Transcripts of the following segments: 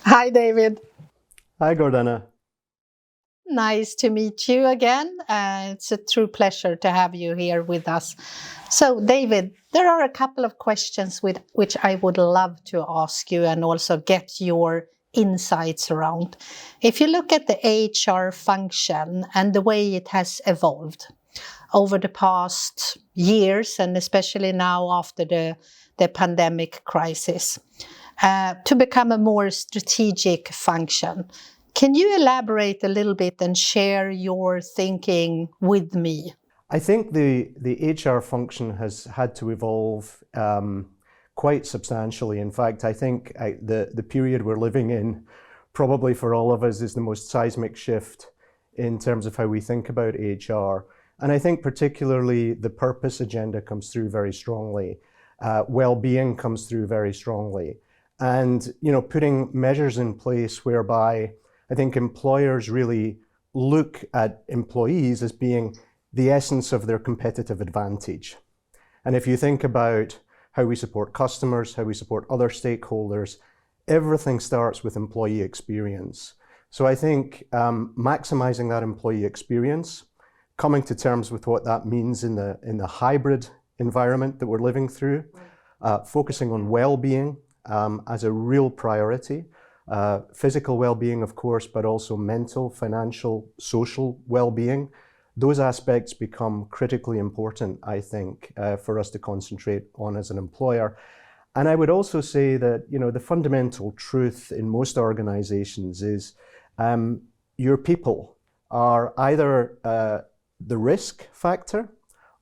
Hi, David. Hi, Gordana. Nice to meet you again. It's a true pleasure to have you here with us. So, David, there are a couple of questions which I would love to ask you and also get your insights around. If you look at the HR function and the way it has evolved over the past years, and especially now after the pandemic crisis, to become a more strategic function. Can you elaborate a little bit and share your thinking with me? I think the HR function has had to evolve quite substantially. In fact, I think the period we're living in, probably for all of us, is the most seismic shift in terms of how we think about HR. And I think particularly the purpose agenda comes through very strongly. Well-being comes through very strongly. And, putting measures in place whereby I think employers really look at employees as being the essence of their competitive advantage. And if you think about how we support customers, how we support other stakeholders, everything starts with employee experience. So I think maximizing that employee experience, coming to terms with what that means in the hybrid environment that we're living through, focusing on well-being as a real priority. Physical well-being, of course, but also mental, financial, social well-being. Those aspects become critically important, I think, for us to concentrate on as an employer. And I would also say that, the fundamental truth in most organizations is your people are either the risk factor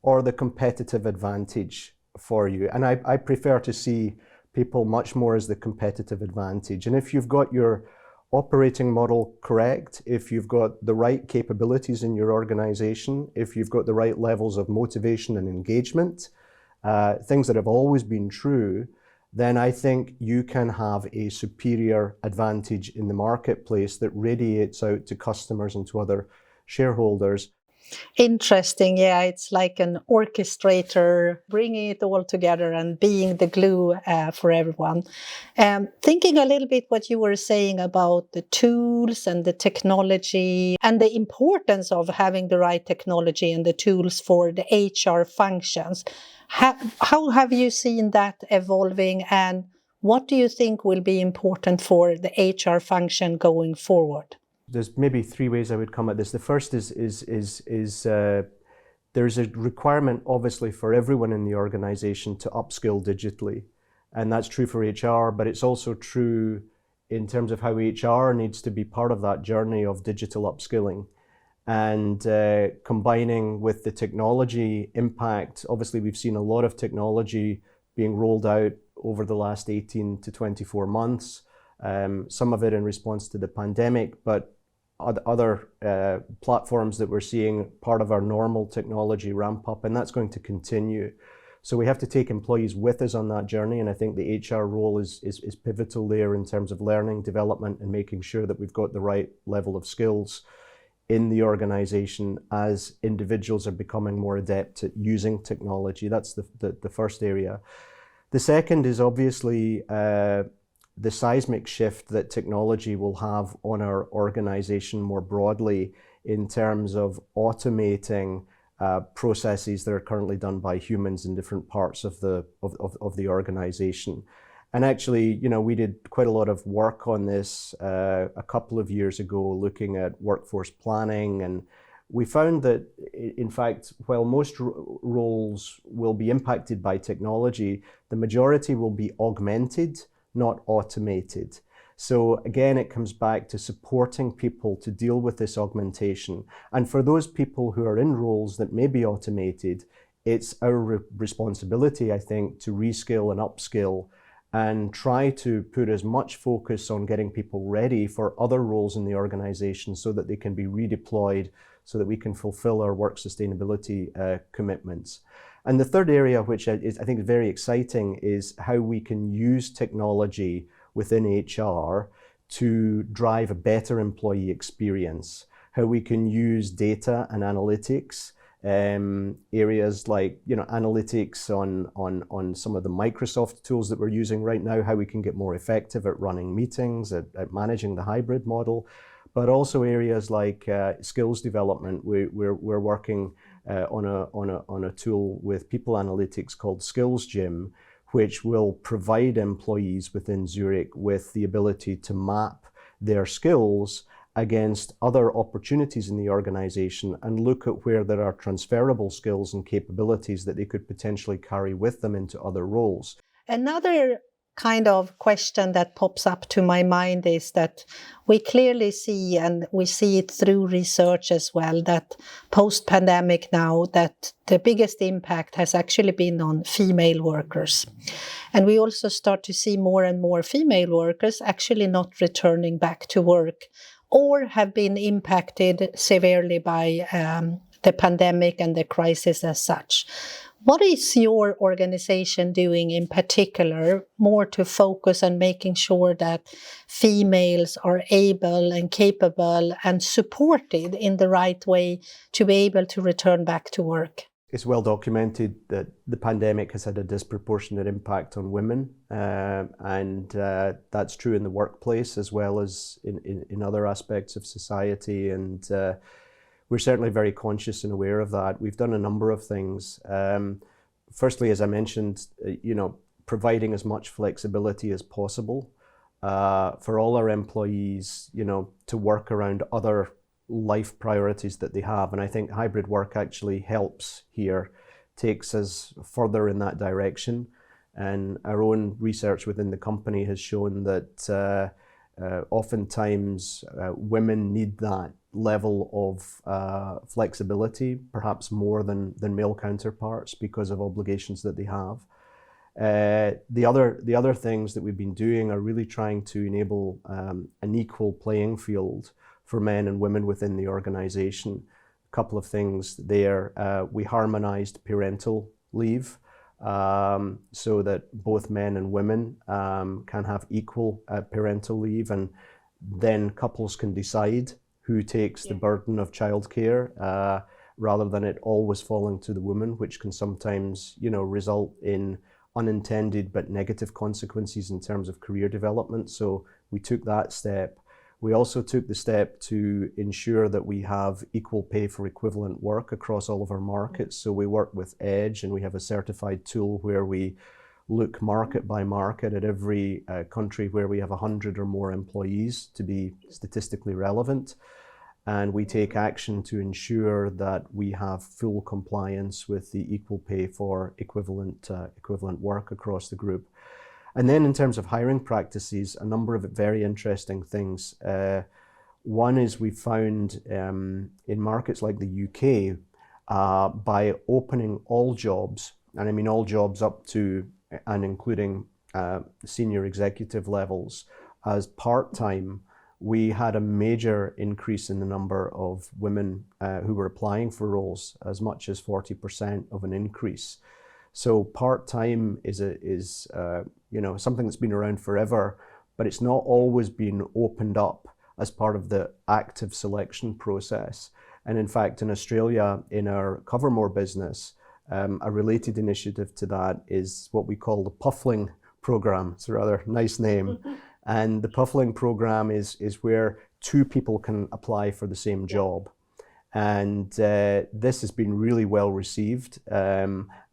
or the competitive advantage for you. And I prefer to see people much more as the competitive advantage. And if you've got your operating model correct, if you've got the right capabilities in your organization, if you've got the right levels of motivation and engagement, things that have always been true, then I think you can have a superior advantage in the marketplace that radiates out to customers and to other shareholders. Interesting. Yeah, it's like an orchestrator bringing it all together and being the glue for everyone. Thinking a little bit what you were saying about the tools and the technology and the importance of having the right technology and the tools for the HR functions. How have you seen that evolving, and what do you think will be important for the HR function going forward? There's maybe three ways I would come at this. The first is there's a requirement, obviously, for everyone in the organization to upskill digitally. And that's true for HR, but it's also true in terms of how HR needs to be part of that journey of digital upskilling. And combining with the technology impact, obviously we've seen a lot of technology being rolled out over the last 18 to 24 months, some of it in response to the pandemic, but other platforms that we're seeing part of our normal technology ramp up, and that's going to continue. So we have to take employees with us on that journey, and I think the HR role is pivotal there in terms of learning, development, and making sure that we've got the right level of skills in the organization as individuals are becoming more adept at using technology. That's the first area. The second is obviously the seismic shift that technology will have on our organization more broadly in terms of automating processes that are currently done by humans in different parts of the organization. And actually, we did quite a lot of work on this a couple of years ago, looking at workforce planning, and we found that, in fact, while most roles will be impacted by technology, the majority will be augmented, not automated. So again, it comes back to supporting people to deal with this augmentation. And for those people who are in roles that may be automated, it's our responsibility, I think, to reskill and upskill and try to put as much focus on getting people ready for other roles in the organization so that they can be redeployed, so that we can fulfill our work sustainability commitments. And the third area, which I think is very exciting, is how we can use technology within HR to drive a better employee experience, how we can use data and analytics areas like analytics on some of the Microsoft tools that we're using right now, how we can get more effective at running meetings, at managing the hybrid model, but also areas like skills development. We're working on a tool with people analytics called Skills Gym, which will provide employees within Zurich with the ability to map their skills against other opportunities in the organization and look at where there are transferable skills and capabilities that they could potentially carry with them into other roles. Another kind of question that pops up to my mind is that we clearly see, and we see it through research as well, that post-pandemic now, that the biggest impact has actually been on female workers. And we also start to see more and more female workers actually not returning back to work or have been impacted severely by the pandemic and the crisis as such. What is your organization doing in particular more to focus on making sure that females are able and capable and supported in the right way to be able to return back to work? It's well documented that the pandemic has had a disproportionate impact on women, and that's true in the workplace as well as in other aspects of society. And we're certainly very conscious and aware of that. We've done a number of things. Firstly, as I mentioned, providing as much flexibility as possible for all our employees, to work around other life priorities that they have. And I think hybrid work actually helps here, takes us further in that direction. And our own research within the company has shown that oftentimes women need that level of flexibility, perhaps more than male counterparts, because of obligations that they have. The other things that we've been doing are really trying to enable an equal playing field for men and women within the organization. A couple of things there. We harmonized parental leave so that both men and women can have equal parental leave, and then couples can decide who takes the burden of childcare rather than it always falling to the woman, which can sometimes result in unintended but negative consequences in terms of career development. So we took that step. We also took the step to ensure that we have equal pay for equivalent work across all of our markets. So we work with Edge, and we have a certified tool where we look market by market at every country where we have 100 or more employees to be statistically relevant. And we take action to ensure that we have full compliance with the equal pay for equivalent work across the group. And then in terms of hiring practices, a number of very interesting things. One is we found in markets like the UK, by opening all jobs, and I mean all jobs up to and including senior executive levels, as part-time, we had a major increase in the number of women who were applying for roles, as much as 40% of an increase. So part-time is something that's been around forever, but it's not always been opened up as part of the active selection process. And in fact, in Australia, in our Covermore business, a related initiative to that is what we call the Puffling program. It's a rather nice name. And the Puffling program is where two people can apply for the same job. And this has been really well received.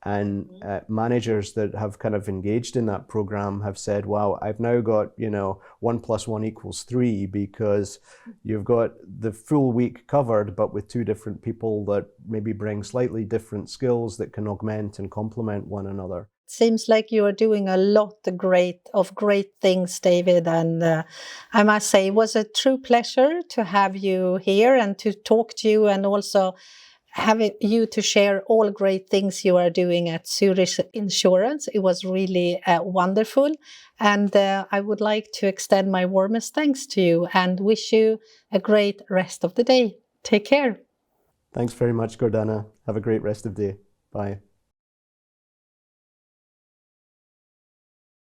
And managers that have kind of engaged in that program have said, wow, I've now got, 1 + 1 = 3, because you've got the full week covered, but with two different people that maybe bring slightly different skills that can augment and complement one another. Seems like you are doing a lot of great things, David. And I must say, it was a true pleasure to have you here and to talk to you, and also having you to share all great things you are doing at Zurich Insurance. It was really wonderful. And I would like to extend my warmest thanks to you and wish you a great rest of the day. Take care. Thanks very much, Gordana. Have a great rest of the day. Bye.